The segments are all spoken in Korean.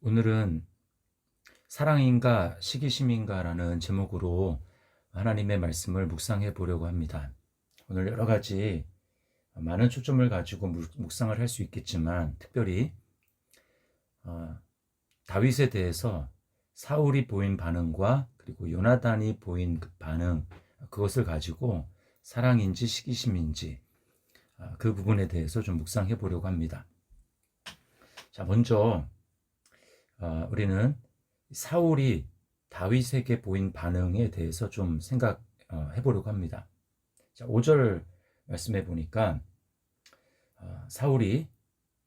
오늘은 사랑인가 시기심인가라는 제목으로 하나님의 말씀을 묵상해 보려고 합니다. 오늘 여러 가지 많은 초점을 가지고 묵상을 할 수 있겠지만 특별히 다윗에 대해서 사울이 보인 반응과 그리고 요나단이 보인 그 반응, 그것을 가지고 사랑인지 시기심인지 그 부분에 대해서 좀 묵상해 보려고 합니다. 자, 먼저 우리는 사울이 다윗에게 보인 반응에 대해서 좀 생각해 보려고 합니다. 자, 5절 말씀해 보니까 사울이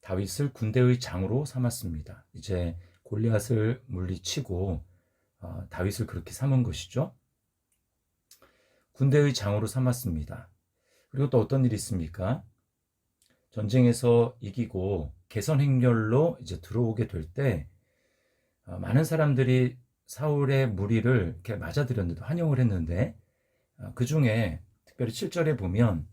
다윗을 군대의 장으로 삼았습니다. 이제 골리앗을 물리치고 다윗을 그렇게 삼은 것이죠. 군대의 장으로 삼았습니다. 그리고 또 어떤 일이 있습니까? 전쟁에서 이기고 개선 행렬로 이제 들어오게 될 때 많은 사람들이 사울의 무리를 이렇게 맞아들였는데 환영을 했는데 그 중에 특별히 7절에 보면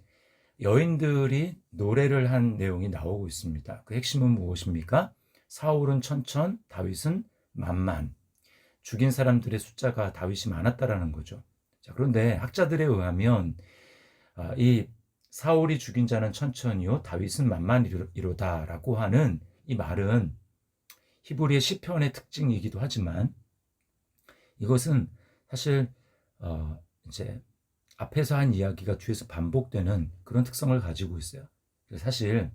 여인들이 노래를 한 내용이 나오고 있습니다. 그 핵심은 무엇입니까? 사울은 천천, 다윗은 만만. 죽인 사람들의 숫자가 다윗이 많았다라는 거죠. 자, 그런데 학자들에 의하면 이 사울이 죽인 자는 천천히요, 다윗은 만만이로다라고 하는 이 말은 히브리의 시편의 특징이기도 하지만 이것은 사실 이제 앞에서 한 이야기가 뒤에서 반복되는 그런 특성을 가지고 있어요. 사실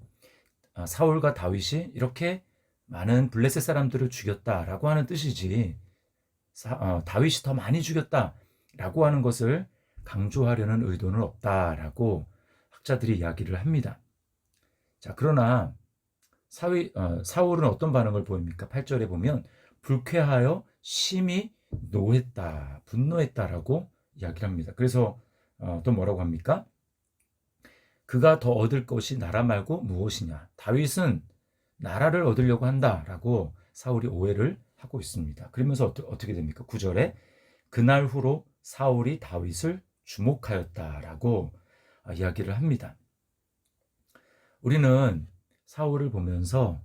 사울과 다윗이 이렇게 많은 블레셋 사람들을 죽였다라고 하는 뜻이지 다윗이 더 많이 죽였다라고 하는 것을 강조하려는 의도는 없다라고 학자들이 이야기를 합니다. 자, 그러나 사울은 어떤 반응을 보입니까? 8절에 보면 불쾌하여 심히 노했다, 분노했다라고 이야기를 합니다. 그래서 또 뭐라고 합니까? 그가 더 얻을 것이 나라 말고 무엇이냐? 다윗은 나라를 얻으려고 한다라고 사울이 오해를 하고 있습니다. 그러면서 어떻게 됩니까? 9절에 그날 후로 사울이 다윗을 주목하였다라고 이야기를 합니다. 우리는 사울을 보면서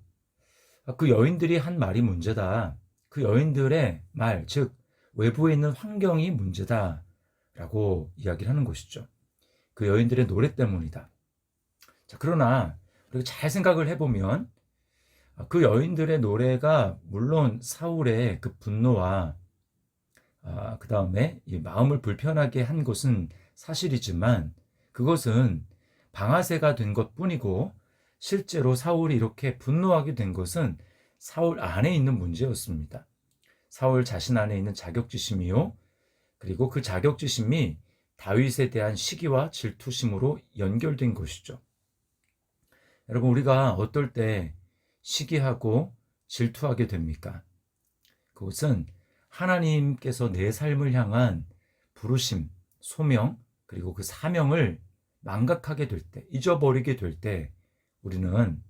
그 여인들이 한 말이 문제다. 그 여인들의 말, 즉 외부에 있는 환경이 문제다라고 이야기를 하는 것이죠. 그 여인들의 노래 때문이다. 자, 그러나 우리가 잘 생각을 해보면 그 여인들의 노래가 물론 사울의 그 분노와 그 다음에 이 마음을 불편하게 한 것은 사실이지만 그것은 방아쇠가 된 것뿐이고 실제로 사울이 이렇게 분노하게 된 것은 사울 안에 있는 문제였습니다. 사울 자신 안에 있는 자격지심이요. 그리고 그 자격지심이 다윗에 대한 시기와 질투심으로 연결된 것이죠. 여러분, 우리가 어떨 때 시기하고 질투하게 됩니까? 그것은 하나님께서 내 삶을 향한 부르심, 소명, 그리고 그 사명을 망각하게 될 때, 잊어버리게 될 때 우리는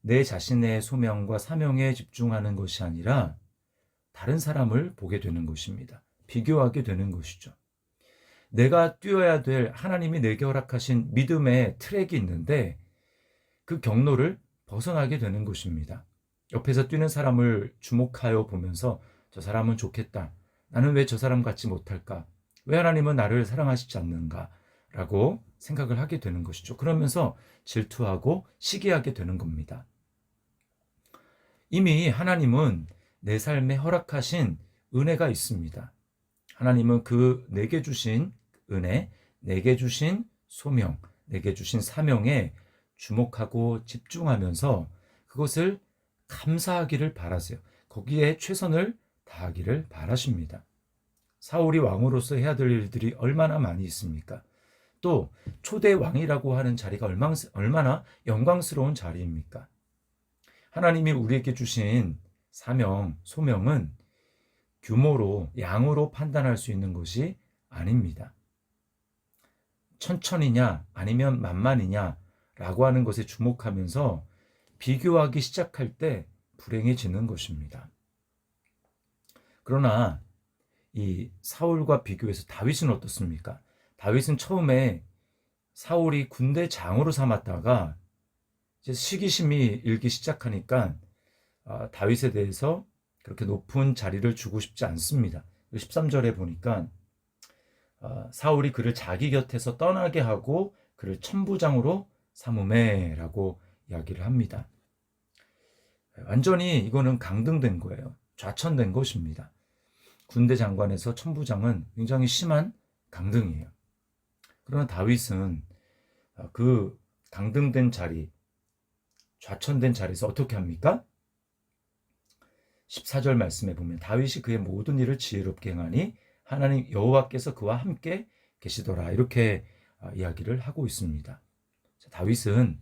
내 자신의 소명과 사명에 집중하는 것이 아니라 다른 사람을 보게 되는 것입니다. 비교하게 되는 것이죠. 내가 뛰어야 될 하나님이 내게 허락하신 믿음의 트랙이 있는데 그 경로를 벗어나게 되는 것입니다. 옆에서 뛰는 사람을 주목하여 보면서 저 사람은 좋겠다. 나는 왜 저 사람 같지 못할까? 왜 하나님은 나를 사랑하시지 않는가? 라고 생각을 하게 되는 것이죠. 그러면서 질투하고 시기하게 되는 겁니다. 이미 하나님은 내 삶에 허락하신 은혜가 있습니다. 하나님은 그 내게 주신 은혜, 내게 주신 소명, 내게 주신 사명에 주목하고 집중하면서 그것을 감사하기를 바라세요. 거기에 최선을 다하기를 바라십니다. 사울이 왕으로서 해야 될 일들이 얼마나 많이 있습니까? 또 초대 왕이라고 하는 자리가 얼마나 영광스러운 자리입니까? 하나님이 우리에게 주신 사명, 소명은 규모로, 양으로 판단할 수 있는 것이 아닙니다. 천천히냐 아니면 만만이냐 라고 하는 것에 주목하면서 비교하기 시작할 때 불행해지는 것입니다. 그러나 이 사울과 비교해서 다윗은 어떻습니까? 다윗은 처음에 사울이 군대 장으로 삼았다가 이제 시기심이 일기 시작하니까 다윗에 대해서 그렇게 높은 자리를 주고 싶지 않습니다. 13절에 보니까 사울이 그를 자기 곁에서 떠나게 하고 그를 천부장으로 삼음해라고 이야기를 합니다. 완전히 이거는 강등된 거예요. 좌천된 것입니다. 군대 장관에서 천부장은 굉장히 심한 강등이에요. 그러나 다윗은 그 강등된 자리, 좌천된 자리에서 어떻게 합니까? 14절 말씀에 보면 다윗이 그의 모든 일을 지혜롭게 행하니 하나님 여호와께서 그와 함께 계시더라. 이렇게 이야기를 하고 있습니다. 다윗은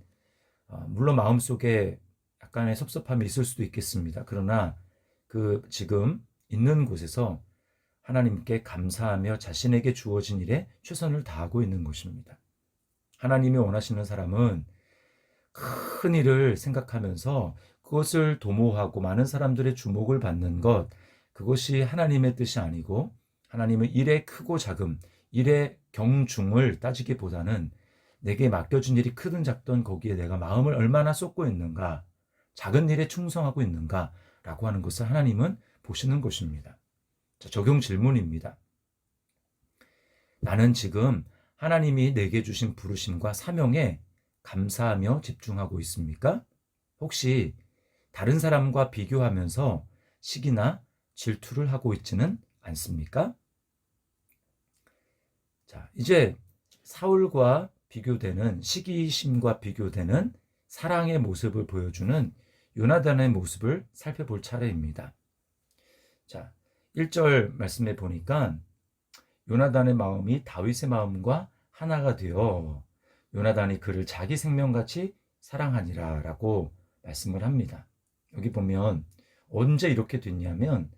물론 마음속에 약간의 섭섭함이 있을 수도 있겠습니다. 그러나 그 지금 있는 곳에서 하나님께 감사하며 자신에게 주어진 일에 최선을 다하고 있는 것입니다. 하나님이 원하시는 사람은 큰 일을 생각하면서 그것을 도모하고 많은 사람들의 주목을 받는 것, 그것이 하나님의 뜻이 아니고 하나님은 일의 크고 작음, 일의 경중을 따지기보다는 내게 맡겨준 일이 크든 작든 거기에 내가 마음을 얼마나 쏟고 있는가, 작은 일에 충성하고 있는가 라고 하는 것을 하나님은 보시는 것입니다. 자, 적용 질문입니다. 나는 지금 하나님이 내게 주신 부르심과 사명에 감사하며 집중하고 있습니까? 혹시 다른 사람과 비교하면서 시기나 질투를 하고 있지는 않습니까? 자, 이제 사울과 비교되는 시기심과 비교되는 사랑의 모습을 보여주는 요나단의 모습을 살펴볼 차례입니다. 자, 1절 말씀에 보니까 요나단의 마음이 다윗의 마음과 하나가 되어 요나단이 그를 자기 생명같이 사랑하니라 라고 말씀을 합니다. 여기 보면 언제 이렇게 됐냐면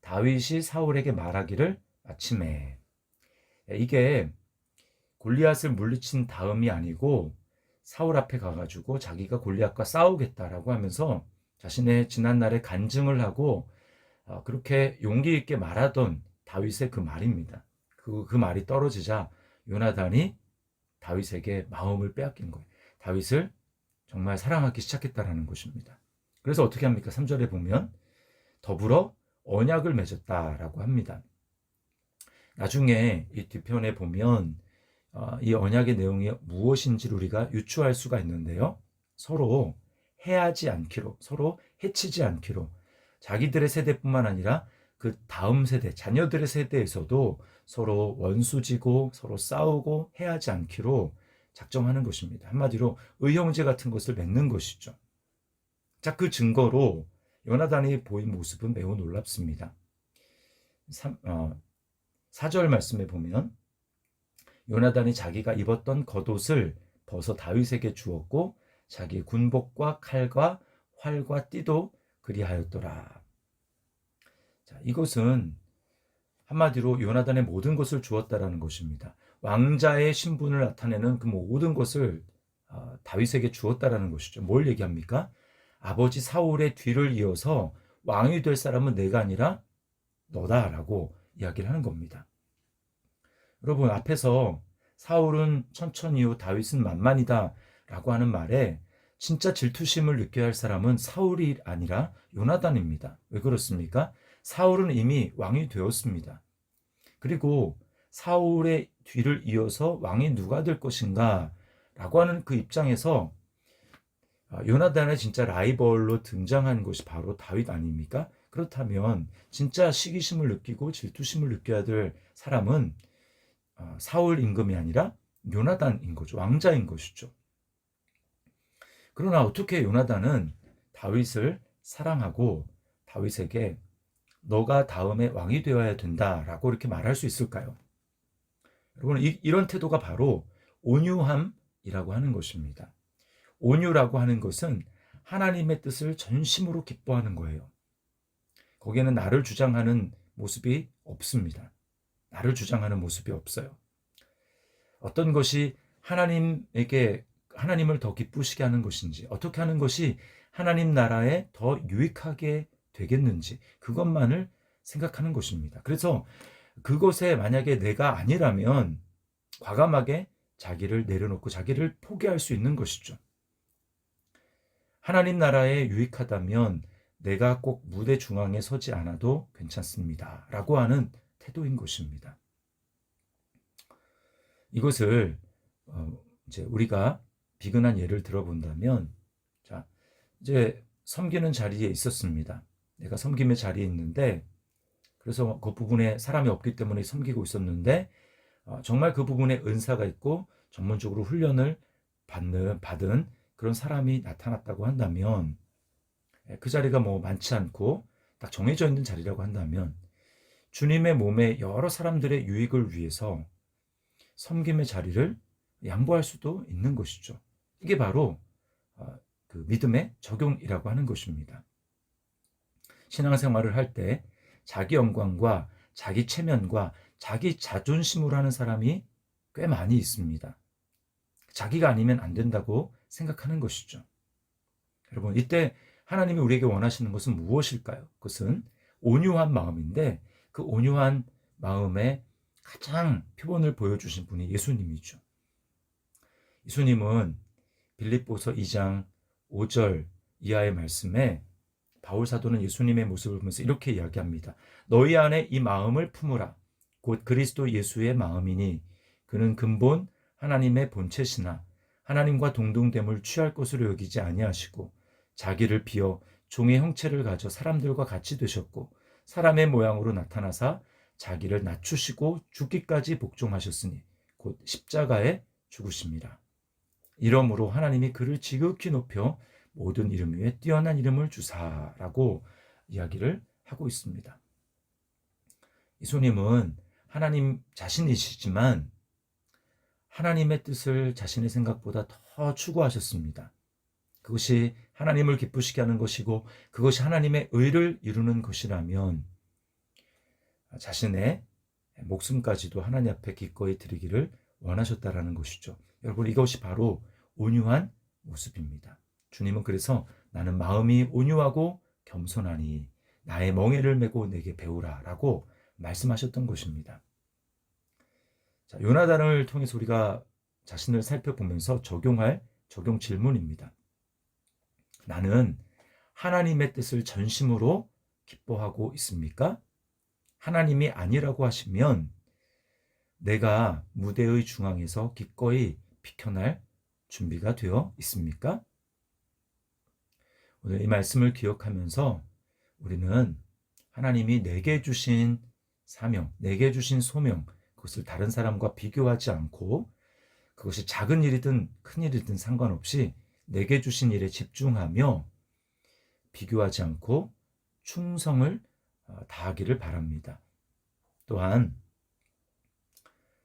다윗이 사울에게 말하기를 아침에, 이게 골리앗을 물리친 다음이 아니고 사울 앞에 가가지고 자기가 골리앗과 싸우겠다라고 하면서 자신의 지난날의 간증을 하고 그렇게 용기 있게 말하던 다윗의 그 말입니다. 그 말이 떨어지자 요나단이 다윗에게 마음을 빼앗긴 거예요. 다윗을 정말 사랑하기 시작했다라는 것입니다. 그래서 어떻게 합니까? 3절에 보면 더불어 언약을 맺었다라고 합니다. 나중에 이 뒤편에 보면 이 언약의 내용이 무엇인지를 우리가 유추할 수가 있는데요. 서로 해하지 않기로, 서로 해치지 않기로, 자기들의 세대뿐만 아니라 그 다음 세대, 자녀들의 세대에서도 서로 원수지고 서로 싸우고 해하지 않기로 작정하는 것입니다. 한마디로 의형제 같은 것을 맺는 것이죠. 자, 그 증거로 요나단이 보인 모습은 매우 놀랍습니다. 4절 말씀에 보면 요나단이 자기가 입었던 겉옷을 벗어 다윗에게 주었고 자기 군복과 칼과 활과 띠도 그리하였더라. 자, 이것은 한마디로 요나단의 모든 것을 주었다라는 것입니다. 왕자의 신분을 나타내는 그 모든 것을 다윗에게 주었다라는 것이죠. 뭘 얘기합니까? 아버지 사울의 뒤를 이어서 왕이 될 사람은 내가 아니라 너다라고 이야기를 하는 겁니다. 여러분, 앞에서 사울은 천천히요 다윗은 만만이다 라고 하는 말에 진짜 질투심을 느껴야 할 사람은 사울이 아니라 요나단입니다. 왜 그렇습니까? 사울은 이미 왕이 되었습니다. 그리고 사울의 뒤를 이어서 왕이 누가 될 것인가 라고 하는 그 입장에서 요나단의 진짜 라이벌로 등장한 것이 바로 다윗 아닙니까? 그렇다면 진짜 시기심을 느끼고 질투심을 느껴야 될 사람은 사울 임금이 아니라 요나단인 거죠. 왕자인 것이죠. 그러나 어떻게 요나단은 다윗을 사랑하고 다윗에게 너가 다음에 왕이 되어야 된다라고 이렇게 말할 수 있을까요? 여러분, 이런 태도가 바로 온유함이라고 하는 것입니다. 온유라고 하는 것은 하나님의 뜻을 전심으로 기뻐하는 거예요. 거기에는 나를 주장하는 모습이 없습니다. 나를 주장하는 모습이 없어요. 어떤 것이 하나님을 더 기쁘시게 하는 것인지, 어떻게 하는 것이 하나님 나라에 더 유익하게 되겠는지 그것만을 생각하는 것입니다. 그래서 그것에 만약에 내가 아니라면 과감하게 자기를 내려놓고 자기를 포기할 수 있는 것이죠. 하나님 나라에 유익하다면 내가 꼭 무대 중앙에 서지 않아도 괜찮습니다. 라고 하는 태도인 것입니다. 이것을 이제 우리가 비근한 예를 들어본다면, 자, 이제 섬기는 자리에 있었습니다. 내가 섬김의 자리에 있는데, 그래서 그 부분에 사람이 없기 때문에 섬기고 있었는데, 정말 그 부분에 은사가 있고 전문적으로 훈련을 받은 그런 사람이 나타났다고 한다면, 그 자리가 뭐 많지 않고 딱 정해져 있는 자리라고 한다면, 주님의 몸에 여러 사람들의 유익을 위해서 섬김의 자리를 양보할 수도 있는 것이죠. 이게 바로 그 믿음의 적용이라고 하는 것입니다. 신앙생활을 할 때 자기 영광과 자기 체면과 자기 자존심으로 하는 사람이 꽤 많이 있습니다. 자기가 아니면 안 된다고 생각하는 것이죠. 여러분, 이때 하나님이 우리에게 원하시는 것은 무엇일까요? 그것은 온유한 마음인데, 그 온유한 마음의 가장 표본을 보여주신 분이 예수님이죠. 예수님은 빌립보서 2장 5절 이하의 말씀에 바울 사도는 예수님의 모습을 보면서 이렇게 이야기합니다. 너희 안에 이 마음을 품으라. 곧 그리스도 예수의 마음이니 그는 근본 하나님의 본체시나 하나님과 동등됨을 취할 것으로 여기지 아니하시고 자기를 비어 종의 형체를 가져 사람들과 같이 되셨고 사람의 모양으로 나타나사 자기를 낮추시고 죽기까지 복종하셨으니 곧 십자가에 죽으십니다. 이러므로 하나님이 그를 지극히 높여 모든 이름 위에 뛰어난 이름을 주사라고 이야기를 하고 있습니다. 예수님은 하나님 자신이시지만 하나님의 뜻을 자신의 생각보다 더 추구하셨습니다. 그것이 하나님을 기쁘시게 하는 것이고 그것이 하나님의 의를 이루는 것이라면 자신의 목숨까지도 하나님 앞에 기꺼이 드리기를 원하셨다라는 것이죠. 여러분, 이것이 바로 온유한 모습입니다. 주님은 그래서 나는 마음이 온유하고 겸손하니 나의 멍에를 메고 내게 배우라 라고 말씀하셨던 것입니다. 자, 요나단을 통해서 우리가 자신을 살펴보면서 적용할 적용 질문입니다. 나는 하나님의 뜻을 전심으로 기뻐하고 있습니까? 하나님이 아니라고 하시면 내가 무대의 중앙에서 기꺼이 비켜날 준비가 되어 있습니까? 오늘 이 말씀을 기억하면서 우리는 하나님이 내게 주신 사명, 내게 주신 소명, 그것을 다른 사람과 비교하지 않고 그것이 작은 일이든 큰 일이든 상관없이 내게 주신 일에 집중하며 비교하지 않고 충성을 다하기를 바랍니다. 또한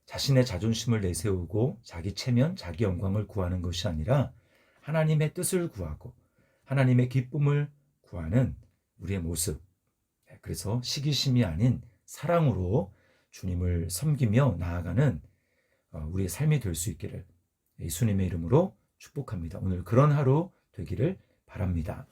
자신의 자존심을 내세우고 자기 체면, 자기 영광을 구하는 것이 아니라 하나님의 뜻을 구하고 하나님의 기쁨을 구하는 우리의 모습, 그래서 시기심이 아닌 사랑으로 주님을 섬기며 나아가는 우리의 삶이 될 수 있기를 예수님의 이름으로 축복합니다. 오늘 그런 하루 되기를 바랍니다.